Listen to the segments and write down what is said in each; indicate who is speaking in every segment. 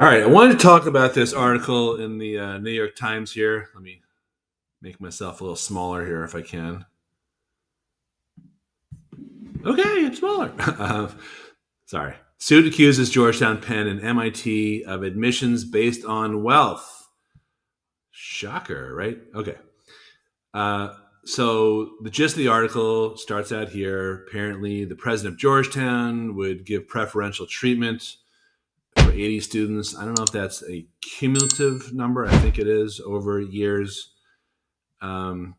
Speaker 1: All right, I wanted to talk about this article in the New York Times here. Let me make myself a little smaller here if I can. Okay, it's smaller. Sorry. Student accuses Georgetown, Penn, and MIT of admissions based on wealth. Shocker, right? Okay. So the gist of the article starts out here. Apparently, the president of Georgetown would give preferential treatment for 80 students. I don't know if that's a cumulative number. I think it is over years, um,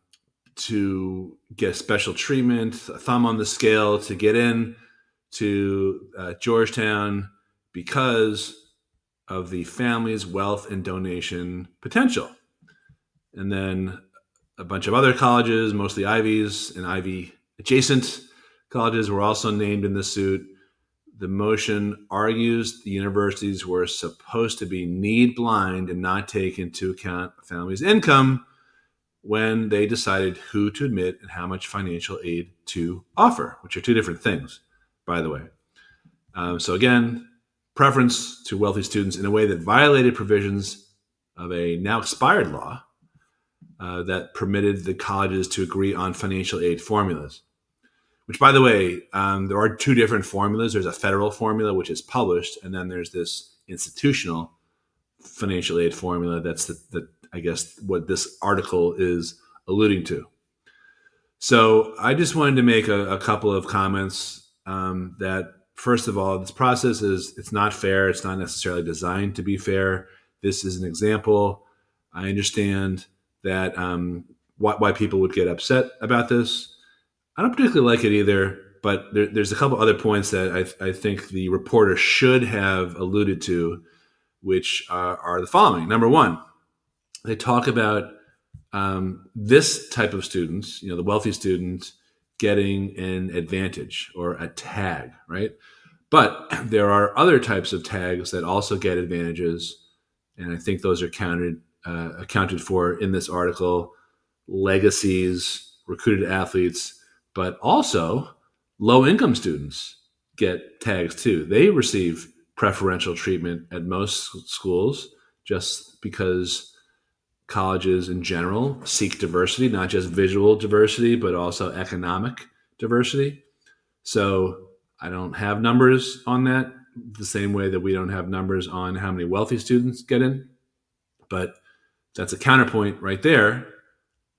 Speaker 1: to get special treatment, a thumb on the scale to get in to Georgetown because of the family's wealth and donation potential. And then a bunch of other colleges, mostly Ivies and Ivy adjacent colleges, were also named in the suit. The motion argues the universities were supposed to be need blind and not take into account a family's income when they decided who to admit and how much financial aid to offer, which are two different things, by the way. So again, preference to wealthy students in a way that violated provisions of a now expired law that permitted the colleges to agree on financial aid formulas. Which, by the way, there are two different formulas. There's a federal formula, which is published, and then there's this institutional financial aid formula. That's I guess what this article is alluding to. So I just wanted to make a couple of comments that, first of all, this process it's not fair. It's not necessarily designed to be fair. This is an example. I understand that why people would get upset about this. I don't particularly like it either, but there's a couple other points that I think the reporter should have alluded to, which are the following. Number one, they talk about this type of students, the wealthy students, getting an advantage or a tag, right? But there are other types of tags that also get advantages, and I think those are accounted for in this article: legacies, recruited athletes, but also low-income students get tags too. They receive preferential treatment at most schools just because colleges in general seek diversity, not just visual diversity, but also economic diversity. So I don't have numbers on that, the same way that we don't have numbers on how many wealthy students get in. But that's a counterpoint right there.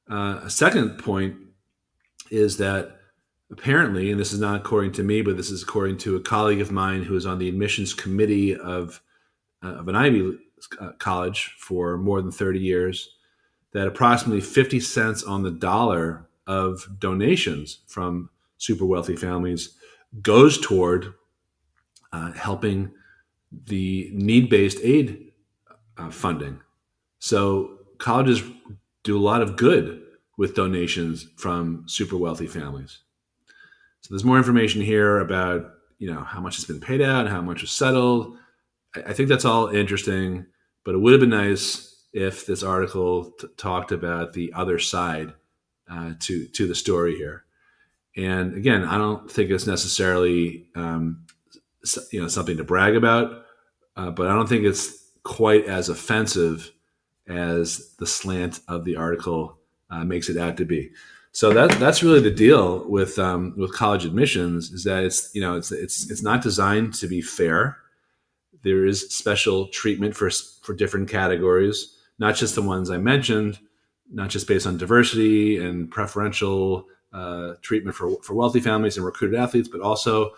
Speaker 1: A second point is that apparently, and this is not according to me, but this is according to a colleague of mine who is on the admissions committee of an Ivy college for more than 30 years, that approximately 50 cents on the dollar of donations from super wealthy families goes toward helping the need-based aid funding. So colleges do a lot of good with donations from super wealthy families. So there's more information here about how much has been paid out and how much was settled. I think that's all interesting, but it would have been nice if this article talked about the other side to the story here. And again, I don't think it's necessarily something to brag about, but I don't think it's quite as offensive as the slant of the article makes it out to be. So that's really the deal with college admissions, is that it's not designed to be fair. There is special treatment for different categories, not just the ones I mentioned, not just based on diversity and preferential treatment for wealthy families and recruited athletes, but also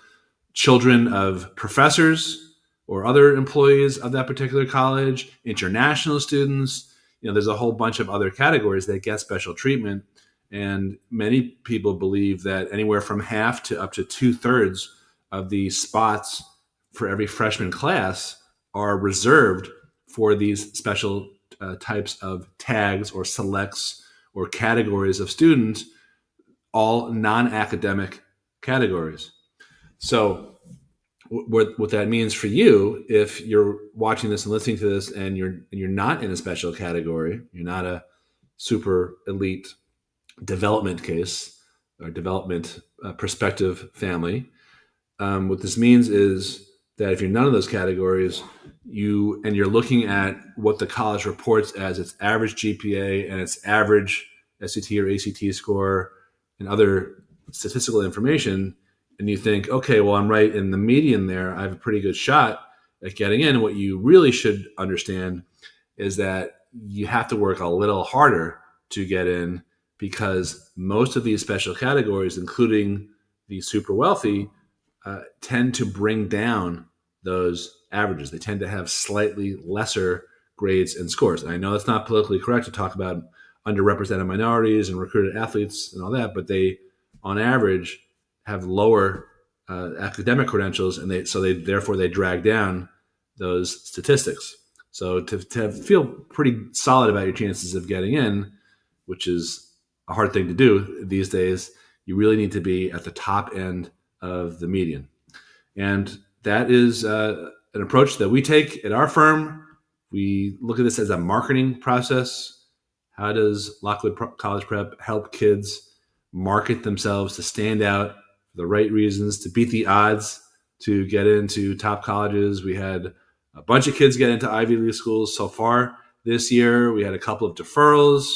Speaker 1: children of professors or other employees of that particular college, international students. There's a whole bunch of other categories that get special treatment. And many people believe that anywhere from half to up to 2/3 of the spots for every freshman class are reserved for these special types of tags or selects or categories of students, all non-academic categories. So what that means for you, if you're watching this and listening to this and you're not in a special category, you're not a super elite development case or development perspective family, what this means is that if you're none of those categories, you're looking at what the college reports as its average GPA and its average SAT or ACT score and other statistical information, and you think, okay, well, I'm right in the median there. I have a pretty good shot at getting in. What you really should understand is that you have to work a little harder to get in, because most of these special categories, including the super wealthy, tend to bring down those averages. They tend to have slightly lesser grades and scores. And I know it's not politically correct to talk about underrepresented minorities and recruited athletes and all that, but they, on average, have lower academic credentials, and therefore they drag down those statistics. So to feel pretty solid about your chances of getting in, which is a hard thing to do these days, you really need to be at the top end of the median. And that is an approach that we take at our firm. We look at this as a marketing process. How does Lockwood College Prep help kids market themselves to stand out for the right reasons, to beat the odds, to get into top colleges? We had a bunch of kids get into Ivy League schools so far this year. We had a couple of deferrals.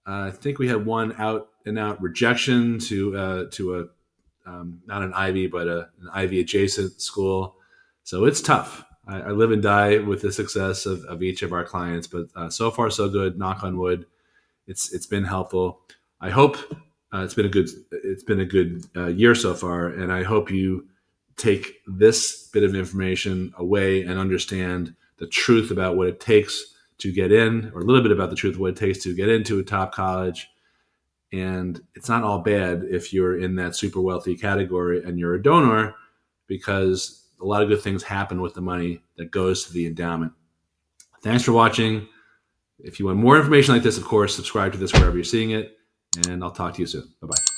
Speaker 1: I think we had one out and out rejection to a not an Ivy, but an Ivy adjacent school. So it's tough. I live and die with the success of each of our clients, but so far so good. Knock on wood. It's been helpful. I hope it's been a good year so far, and I hope you take this bit of information away and understand the truth about what it takes to get in, or a little bit about the truth of what it takes to get into a top college. And it's not all bad if you're in that super wealthy category and you're a donor, because a lot of good things happen with the money that goes to the endowment. Thanks for watching. If you want more information like this, of course, subscribe to this wherever you're seeing it, and I'll talk to you soon. Bye-bye.